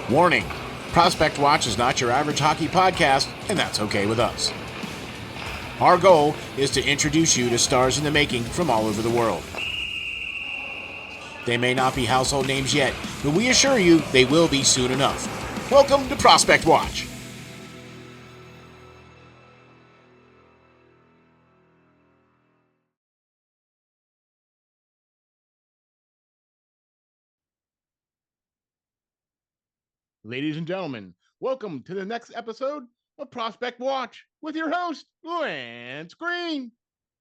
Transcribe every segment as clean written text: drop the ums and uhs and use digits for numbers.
Warning: Prospect Watch is not your average hockey podcast, and that's okay with us. Our goal is to introduce you to stars in the making from all over the world. They may not be household names yet, but we assure you they will be soon enough. Welcome to Prospect Watch. Ladies and gentlemen, welcome to the next episode of Prospect Watch with your host, Lance Green.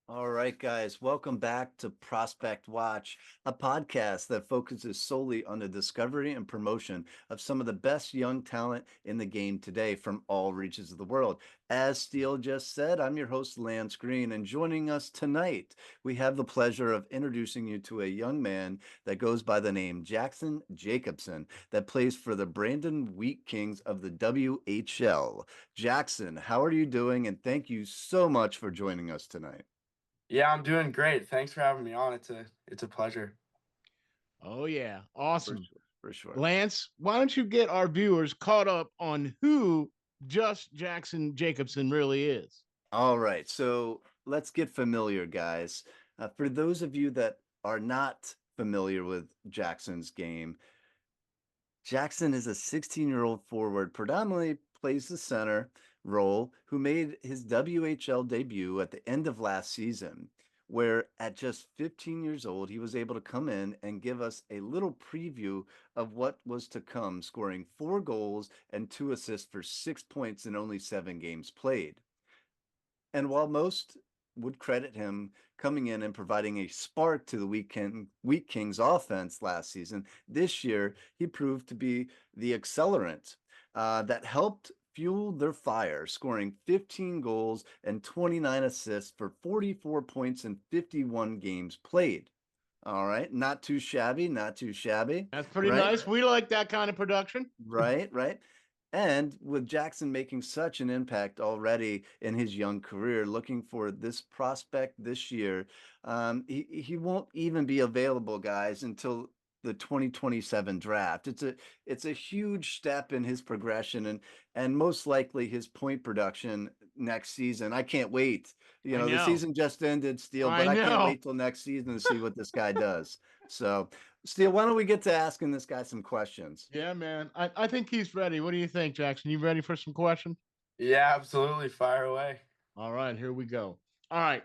All right, guys, welcome back to Prospect Watch, a podcast that focuses solely on the discovery and promotion of some of the best young talent in the game today from all reaches of the world. As Steel just said, I'm your host, Lance Green, and joining us tonight, we have the pleasure of introducing you to a young man that goes by the name Jaxon Jacobson that plays for the Brandon Wheat Kings of the WHL. Jaxon, how are you doing? And thank you so much for joining us tonight. Yeah, I'm doing great. Thanks for having me on. It's a pleasure. Oh, yeah. For Awesome. sure, for sure. Lance, why don't you get our viewers caught up on who just Jaxon Jacobson really is? All right, so let's get familiar, guys. For those of you that are not familiar with Jackson's game, Jaxon is a 16-year-old forward, predominantly plays the center role, who made his WHL debut at the end of last season, where at just 15 years old, he was able to come in and give us a little preview of what was to come, scoring 4 goals and 2 assists for 6 points in only 7 games played. And while most would credit him coming in and providing a spark to the Wheat Kings offense last season, this year he proved to be the accelerant that helped fuel their fire, scoring 15 goals and 29 assists for 44 points in 51 games played. All right, not too shabby, not too shabby, That's pretty right? nice. We like that kind of production. Right, right. And with Jaxon making such an impact already in his young career, looking for this prospect this year, he won't even be available, guys, until the 2027 draft. It's a huge step in his progression and most likely his point production next season. I can't wait. You I know, the know. season just ended, Steel, but I I can't know. wait till next season to see what this guy does. So, Steel, why don't we get to asking this guy some questions? Yeah, man. I think he's ready. What do you think, Jaxon? You ready for some questions? Yeah, absolutely. Fire away. All right, here we go. All right.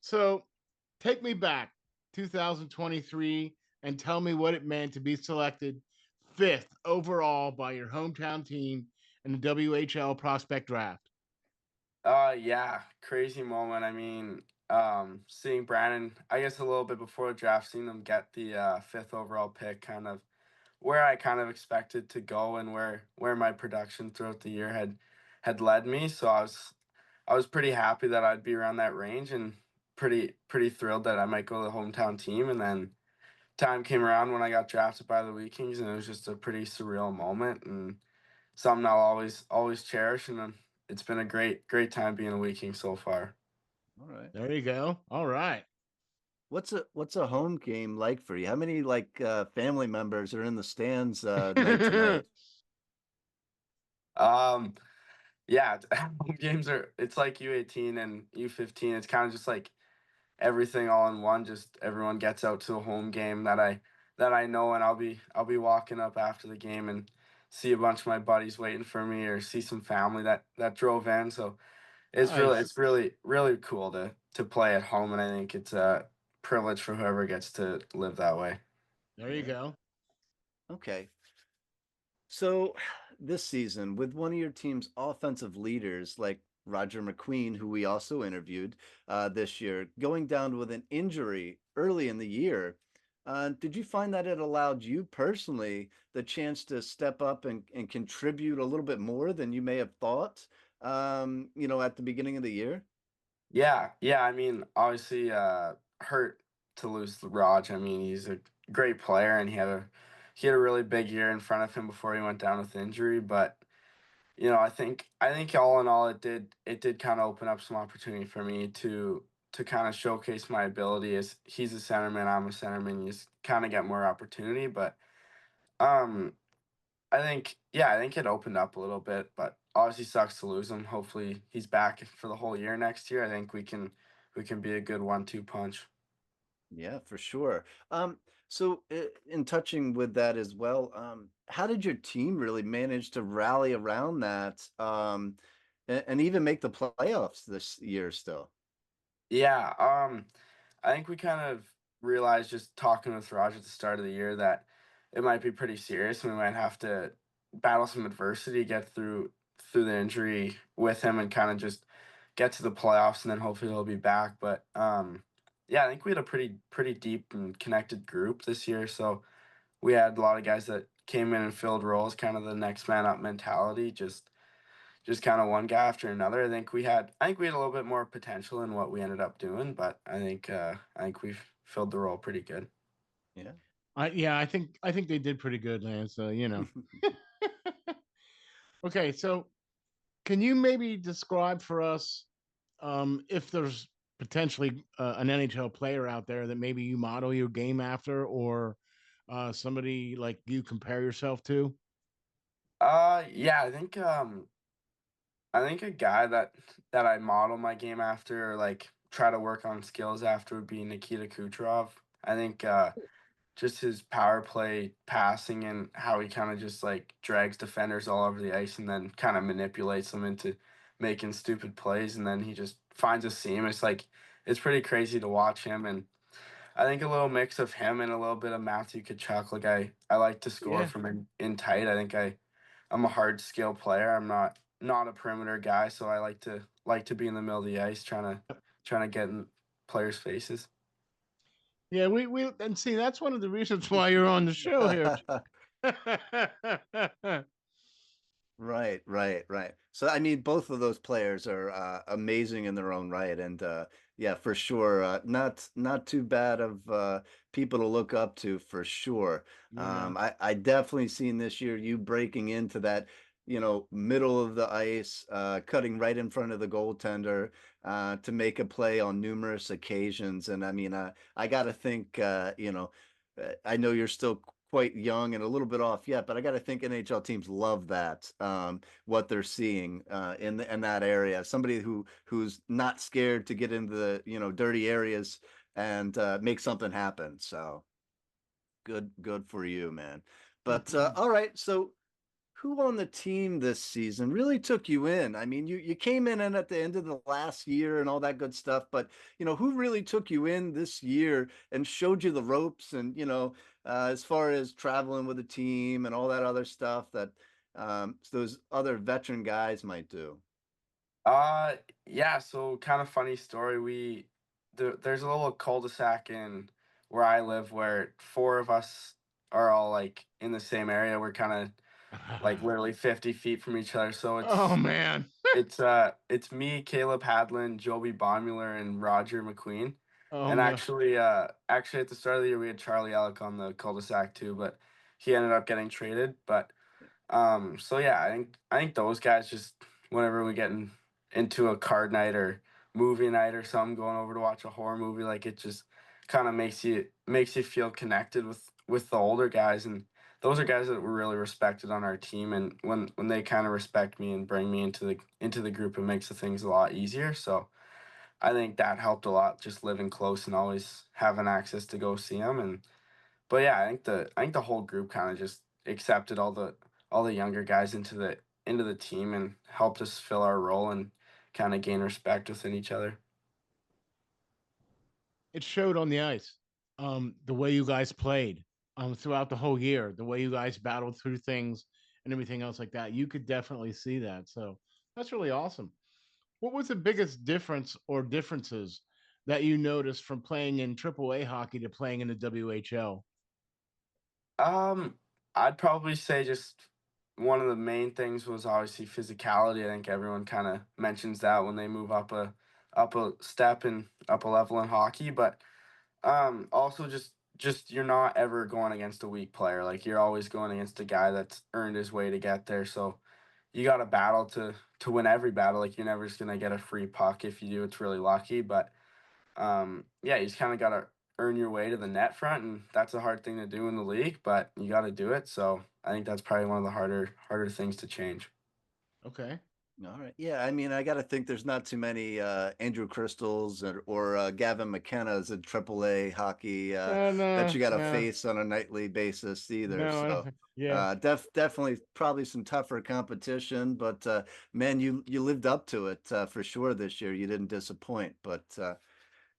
So take me back 2023 and tell me what it meant to be selected fifth overall by your hometown team in the WHL prospect draft. Yeah, crazy moment. I mean, seeing Brandon, I guess a little bit before the draft, seeing them get the fifth overall pick, kind of where I kind of expected to go and where my production throughout the year had led me. So I was pretty happy that I'd be around that range and pretty thrilled that I might go to the hometown team. And then time came around when I got drafted by the Wheat Kings, and it was just a pretty surreal moment and something I'll always cherish. And it's been a great time being a Wheat King so far. All right. There you go. All right. What's a home game like for you? How many family members are in the stands night to night? Um, yeah, home games are it's like U18 and U15. It's kind of just like everything all in one. Just everyone gets out to a home game that I know, and I'll be walking up after the game and see a bunch of my buddies waiting for me, or see some family that drove in. So Nice. it's really cool to play at home, and I think it's a privilege for whoever gets to live that way. There you Yeah. go. Okay. So this season, with one of your team's offensive leaders, like Roger McQueen, who we also interviewed this year, going down with an injury early in the year, did you find that it allowed you personally the chance to step up and contribute a little bit more than you may have thought, at the beginning of the year? Yeah. I mean, obviously, hurt to lose the Raj. I mean, he's a great player, and he had a really big year in front of him before he went down with injury. But I think all in all, it did kind of open up some opportunity for me to kind of showcase my ability. As he's a centerman, I'm a centerman. You just kind of get more opportunity. But um, I think it opened up a little bit, but obviously sucks to lose him. Hopefully he's back for the whole year next year. I think we can be a good 1-2 punch. Yeah, for sure. So in touching with that as well, how did your team really manage to rally around that, and even make the playoffs this year still? Yeah, I think we kind of realized just talking with Raj at the start of the year that it might be pretty serious and we might have to battle some adversity, get through the injury with him and kind of just get to the playoffs and then hopefully he'll be back. But yeah, I think we had a pretty deep and connected group this year. So we had a lot of guys that came in and filled roles, kind of the next man up mentality, just kind of one guy after another. I think we had a little bit more potential in what we ended up doing, but I think we've filled the role pretty good. Yeah. I think they did pretty good, Lance. Okay, so can you maybe describe for us if there's potentially an NHL player out there that maybe you model your game after, or somebody like you compare yourself to? Yeah, I think a guy that I model my game after or like try to work on skills after would be Nikita Kucherov. I think just his power play passing and how he kind of just like drags defenders all over the ice and then kind of manipulates them into making stupid plays and then he just finds a seam. It's pretty crazy to watch him and I think a little mix of him and a little bit of Matthew Kachuk. I like to score Yeah. from in tight. I'm a hard skill player. I'm not a perimeter guy, so I like to be in the middle of the ice trying to get in players' faces. Yeah, we and see that's one of the reasons why you're on the show here. Right, right, right. So I mean, both of those players are amazing in their own right, and yeah, for sure, not too bad of people to look up to for sure. Yeah. I definitely seen this year you breaking into that, middle of the ice, cutting right in front of the goaltender to make a play on numerous occasions, and I mean, I got to think, I know you're still quite young and a little bit off yet, but I got to think NHL teams love that, what they're seeing in that area. Somebody who's not scared to get into the dirty areas and make something happen. So good for you, man. But all right, so who on the team this season really took you in? I mean, you came in and at the end of the last year and all that good stuff, but who really took you in this year and showed you the ropes and as far as traveling with the team and all that other stuff that those other veteran guys might do. Uh, yeah. So kind of funny story. There's a little cul-de-sac in where I live where four of us are all like in the same area. We're kind of like literally 50 feet from each other. So Oh man. it's me, Caleb Hadlin, Joby Baumüller, and Roger McQueen. Oh And no. actually at the start of the year we had Charlie Alec on the cul-de-sac too, but he ended up getting traded. But so yeah, I think those guys just whenever we get into a card night or movie night or something, going over to watch a horror movie, like it just kind of makes you feel connected with the older guys, and those are guys that were really respected on our team. And when they kind of respect me and bring me into the group, it makes the things a lot easier. So I think that helped a lot, just living close and always having access to go see them. And but yeah, I think the whole group kind of just accepted all the younger guys into the team and helped us fill our role and kind of gain respect within each other. It showed on the ice. The way you guys played throughout the whole year, the way you guys battled through things and everything else like that. You could definitely see that. So that's really awesome. What was the biggest difference or differences that you noticed from playing in AAA hockey to playing in the WHL? Um, I'd probably say just one of the main things was obviously physicality. I think everyone kind of mentions that when they move up a step and up a level in hockey, but also just you're not ever going against a weak player. Like you're always going against a guy that's earned his way to get there. So you got to battle to win every battle. Like you're never just gonna get a free puck. If you do, it's really lucky. But yeah, you just kind of gotta earn your way to the net front, and that's a hard thing to do in the league, but you got to do it. So I think that's probably one of the harder things to change. Okay. All right. Yeah, I mean, I got to think there's not too many Andrew Crystals or Gavin McKenna's in AAA hockey that No, you got to no, face on a nightly basis either. no. I don't So, think. Yeah. definitely probably some tougher competition, but man, you lived up to it for sure this year. You didn't disappoint, but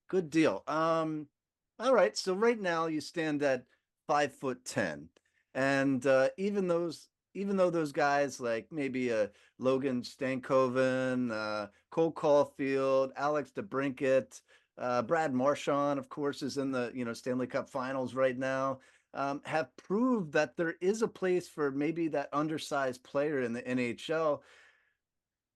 good deal. All right. So right now you stand at 5'10", and even though those guys like maybe Logan Stankoven, Cole Caulfield, Alex DeBrincat, Brad Marchand, of course, is in the Stanley Cup Finals right now. Have proved that there is a place for maybe that undersized player in the NHL.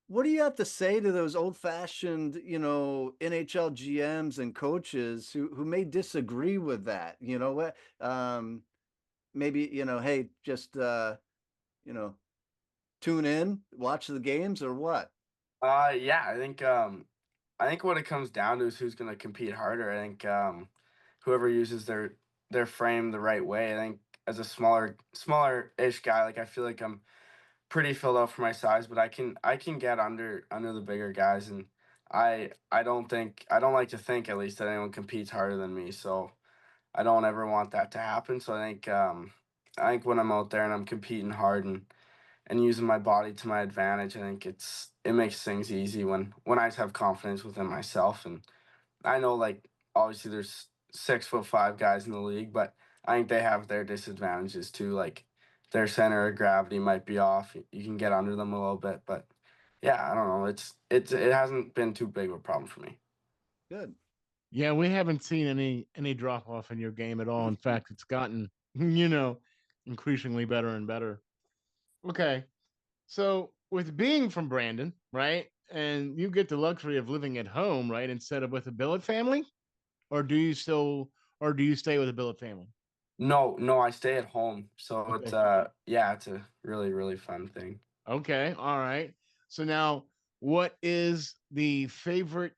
What do you have to say to those old-fashioned, NHL GMs and coaches who may disagree with that? You know what? Maybe, hey, just you know, tune in, watch the games or what? Yeah, I think what it comes down to is who's going to compete harder. I think whoever uses their frame the right way. I think as a smaller-ish guy, like I feel like I'm pretty filled out for my size, but I can get under the bigger guys, and I don't like to think at least that anyone competes harder than me. So I don't ever want that to happen. So I think when I'm out there and I'm competing hard and using my body to my advantage, I think it makes things easy when I just have confidence within myself. And I know, like, obviously there's 6'5" guys in the league, but I think they have their disadvantages too. Like their center of gravity might be off. You can get under them a little bit, but yeah, I don't know. It hasn't been too big of a problem for me. Good. Yeah, we haven't seen any drop off in your game at all. In fact, it's gotten you know increasingly better and better. Okay, so with being from Brandon, right, and you get the luxury of living at home, right, instead of with a billet family, or do you still, or do you stay with a billet family? No, no, I stay at home, so Okay, yeah, it's a really fun thing. okay, all right. So now, what is the favorite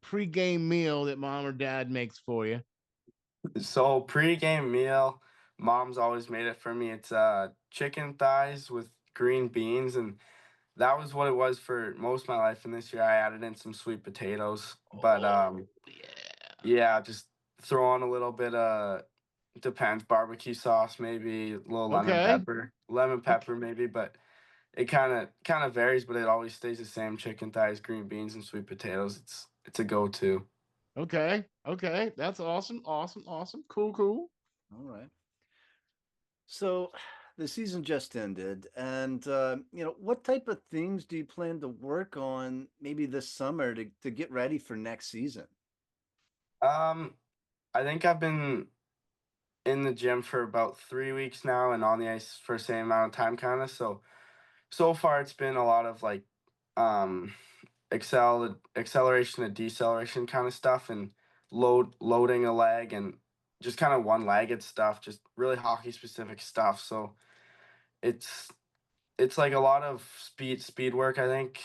pregame meal that mom or dad makes for you? So pregame meal, mom's always made it for me. It's chicken thighs with green beans, and that was what it was for most of my life. And this year I added in some sweet potatoes, but Oh yeah. yeah, just throw on a little bit of depends barbecue sauce, maybe a little Okay. lemon Okay. pepper maybe, but it kind of varies, but it always stays the same: chicken thighs, green beans, and sweet potatoes. It's a go-to. Okay. Okay. That's awesome. Awesome. Awesome. Cool. Cool. All right. So the season just ended, and what type of things do you plan to work on maybe this summer to get ready for next season? Um, I think I've been in the gym for about 3 weeks now, and on the ice for the same amount of time, kind of. So far, it's been a lot of like um, acceleration and deceleration kind of stuff, and loading a leg, and just kind of one-legged stuff, just really hockey specific stuff. So it's it's like a lot of speed work, I think,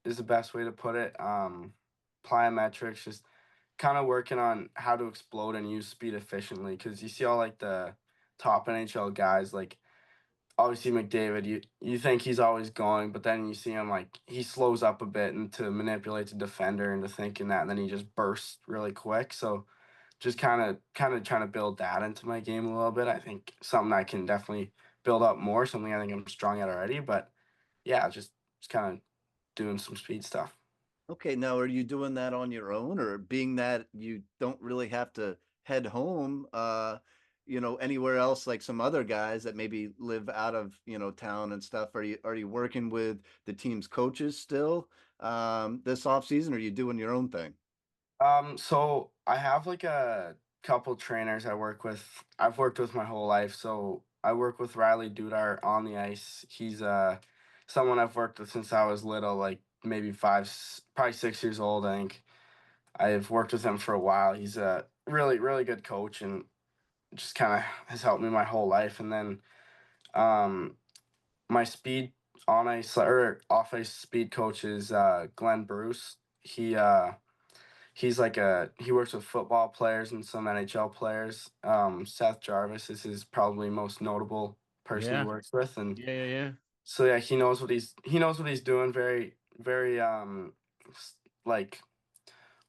is the best way to put it. Plyometrics, just kind of working on how to explode and use speed efficiently, because you see all like the top NHL guys, like obviously McDavid, you think he's always going, but then you see him like he slows up a bit and to manipulate the defender into thinking that, and then he just bursts really quick. So just kind of trying to build that into my game a little bit. I think something I can definitely build up more, something I think I'm strong at already. But yeah, just kind of doing some speed stuff. Okay, now are you doing that on your own, or being that you don't really have to head home, anywhere else like some other guys that maybe live out of, town and stuff? Are you working with the team's coaches still this off season, or are you doing your own thing? So I have like a couple trainers I work with. I've worked with my whole life. So I work with Riley Dudar on the ice. He's someone I've worked with since I was little, like maybe probably 6 years old, I think. I've worked with him for a while. He's a really good coach and just kind of has helped me my whole life. And then um my speed on ice or off ice speed coach is Glenn Bruce. he works with football players and some NHL players. Seth Jarvis is his probably most notable person he Yeah. works with, and Yeah. Yeah. so yeah, he knows what he's doing. Very like,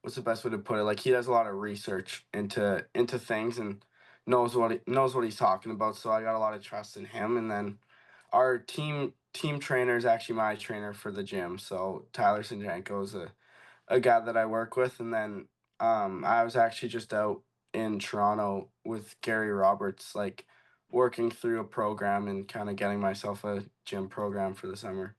what's the best way to put it? Like, he does a lot of research into things and knows what he's talking about. So I got a lot of trust in him. And then our team trainer is actually my trainer for the gym. So Tyler Sinjanko is a guy that I work with. And then I was actually just out in Toronto with Gary Roberts, like working through a program and kind of getting myself a gym program for the summer.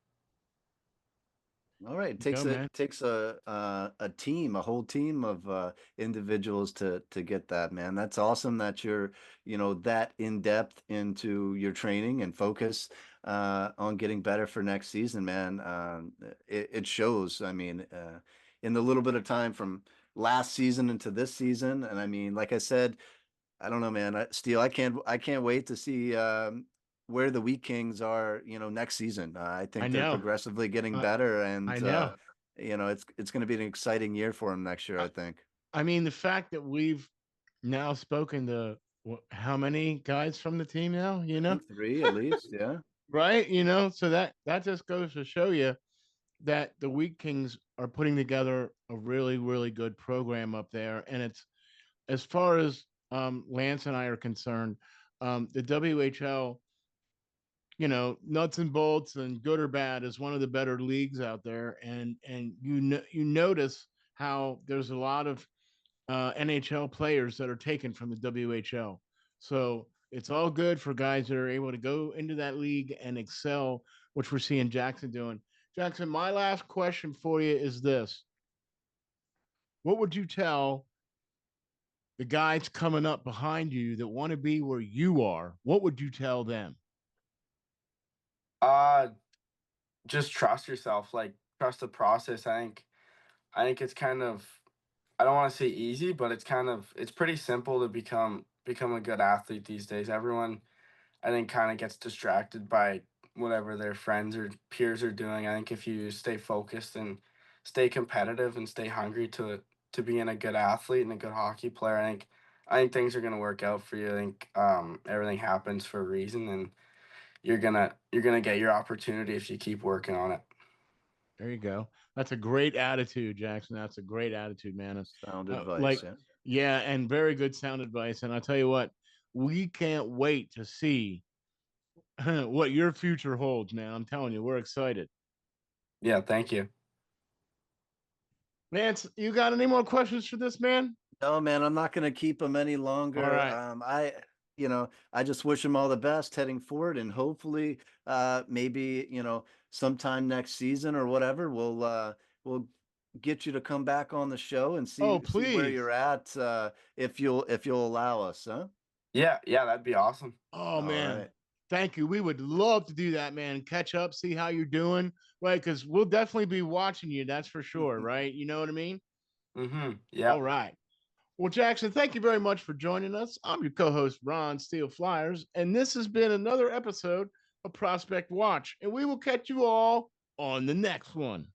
All right, it Go, man. takes a team, a whole team of individuals to get that, man. That's awesome that you're, that in depth into your training and focus on getting better for next season, man. It shows. I mean, in the little bit of time from last season into this season, and I mean, like I said, I don't know, man. Steel, I can't wait to see where the Wheat Kings are, next season. I I think they're know. progressively getting Uh, better, and I know. it's going to be an exciting year for them next year. I, I think I mean, the fact that we've now spoken to how many guys from the team now, I think three at least. Yeah, right? So that just goes to show you that the Wheat Kings are putting together a really, really good program up there. And it's, as far as Lance and I are concerned, the WHL, nuts and bolts and good or bad, is one of the better leagues out there. And you notice how there's a lot of NHL players that are taken from the WHL. So it's all good for guys that are able to go into that league and excel, which we're seeing Jaxon doing. Jaxon, my last question for you is this: what would you tell the guys coming up behind you that want to be where you are? What would you tell them? Uh, just trust yourself, like trust the process. I think it's kind of, I don't want to say easy, but it's pretty simple to become a good athlete these days. Everyone, I think, kind of gets distracted by whatever their friends or peers are doing. I think if you stay focused and stay competitive and stay hungry to being a good athlete and a good hockey player, I think things are gonna work out for you. I think everything happens for a reason, and you're gonna get your opportunity if you keep working on it. There you go. That's a great attitude, Jaxon. That's a great attitude, man. sound Like, advice. Yeah, yeah, and very good sound advice. And I tell you what, we can't wait to see what your future holds, man. I'm telling you, we're excited. Yeah, thank you. Lance, you got any more questions for this man? no, man, I'm not going to keep them any All longer. right. I just wish them all the best heading forward, and hopefully, maybe sometime next season or whatever, we'll get you to come back on the show and Oh, see where please. you're at, if you'll allow us, huh? Yeah, that'd be awesome. Oh, All man. right. Thank you. We would love to do that, man. Catch up, see how you're doing, right? Because we'll definitely be watching you. That's for sure, right? You know what I mean? Yeah. All right. Well, Jaxon, thank you very much for joining us. I'm your co host, Ron SteelFlyers, and this has been another episode of Prospect Watch. And we will catch you all on the next one.